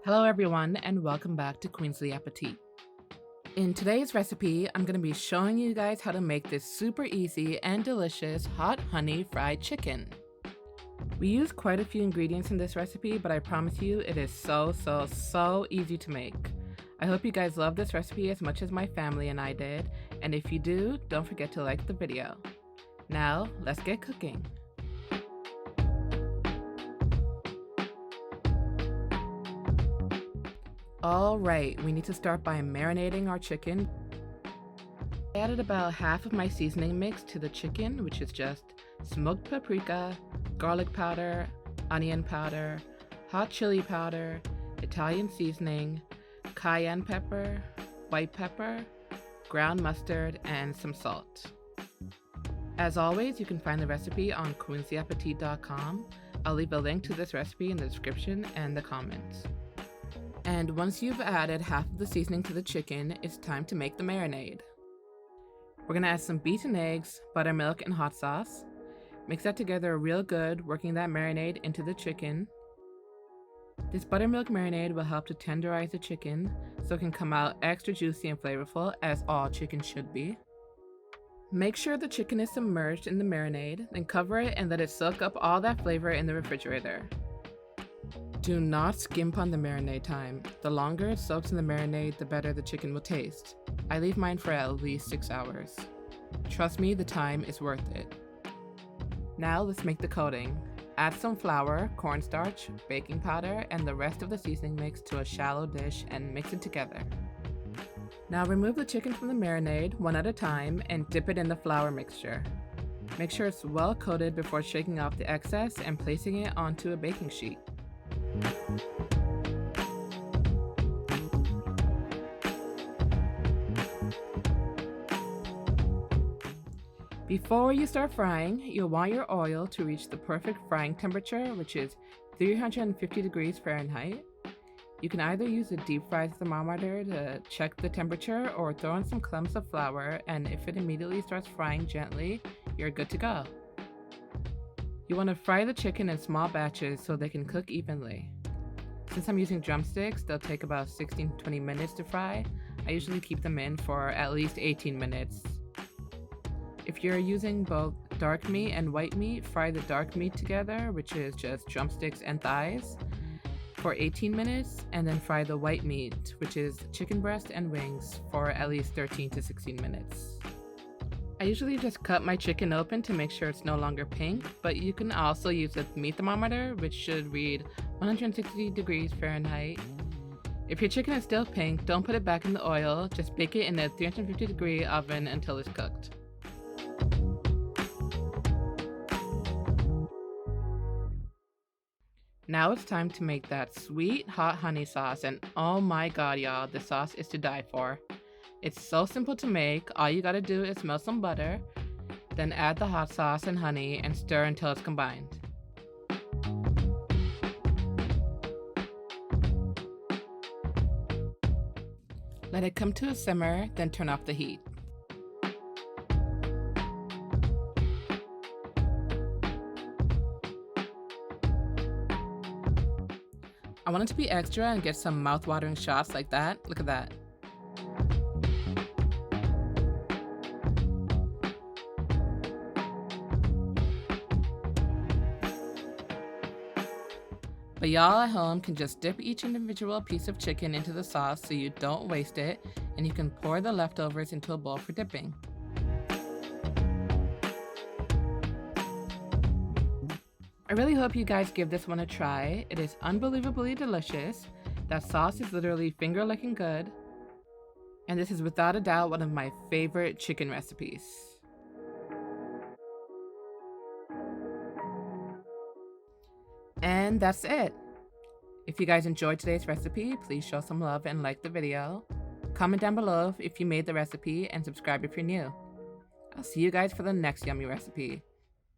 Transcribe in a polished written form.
Hello everyone and welcome back to Queensley Appetit. In today's recipe, I'm going to be showing you guys how to make this super easy and delicious hot honey fried chicken. We use quite a few ingredients in this recipe, but I promise you it is so easy to make. I hope you guys love this recipe as much as my family and I did, and if you do, don't forget to like the video. Now, let's get cooking. Alright, we need to start by marinating our chicken. I added about half of my seasoning mix to the chicken, which is just smoked paprika, garlic powder, onion powder, hot chili powder, Italian seasoning, cayenne pepper, white pepper, ground mustard, and some salt. As always, you can find the recipe on queensleyappetit.com. I'll leave a link to this recipe in the description and the comments. And once you've added half of the seasoning to the chicken, it's time to make the marinade. We're going to add some beaten eggs, buttermilk, and hot sauce. Mix that together real good, working that marinade into the chicken. This buttermilk marinade will help to tenderize the chicken so it can come out extra juicy and flavorful, as all chicken should be. Make sure the chicken is submerged in the marinade, then cover it and let it soak up all that flavor in the refrigerator. Do not skimp on the marinade time. The longer it soaks in the marinade, the better the chicken will taste. I leave mine for at least 6 hours. Trust me, the time is worth it. Now let's make the coating. Add some flour, cornstarch, baking powder, and the rest of the seasoning mix to a shallow dish and mix it together. Now remove the chicken from the marinade one at a time and dip it in the flour mixture. Make sure it's well coated before shaking off the excess and placing it onto a baking sheet. Before you start frying, you'll want your oil to reach the perfect frying temperature, which is 350 degrees Fahrenheit. You can either use a deep fry thermometer to check the temperature or throw in some clumps of flour, and if it immediately starts frying gently, you're good to go. You want to fry the chicken in small batches so they can cook evenly. Since I'm using drumsticks, they'll take about 16 to 20 minutes to fry. I usually keep them in for at least 18 minutes. If you're using both dark meat and white meat, fry the dark meat together, which is just drumsticks and thighs, for 18 minutes, and then fry the white meat, which is chicken breast and wings, for at least 13 to 16 minutes. I usually just cut my chicken open to make sure it's no longer pink, but you can also use a meat thermometer, which should read 160 degrees Fahrenheit. If your chicken is still pink, don't put it back in the oil, just bake it in a 350 degree oven until it's cooked. Now it's time to make that sweet hot honey sauce, and oh my god y'all, the sauce is to die for. It's so simple to make. All you gotta do is melt some butter, then add the hot sauce and honey and stir until it's combined. Let it come to a simmer, then turn off the heat. I want it to be extra and get some mouth-watering shots like that. Look at that. But y'all at home can just dip each individual piece of chicken into the sauce so you don't waste it, and you can pour the leftovers into a bowl for dipping. I really hope you guys give this one a try. It is unbelievably delicious. That sauce is literally finger-licking good. And this is without a doubt one of my favorite chicken recipes. And that's it. If you guys enjoyed today's recipe, please show some love and like the video. Comment down below if you made the recipe and subscribe if you're new. I'll see you guys for the next yummy recipe.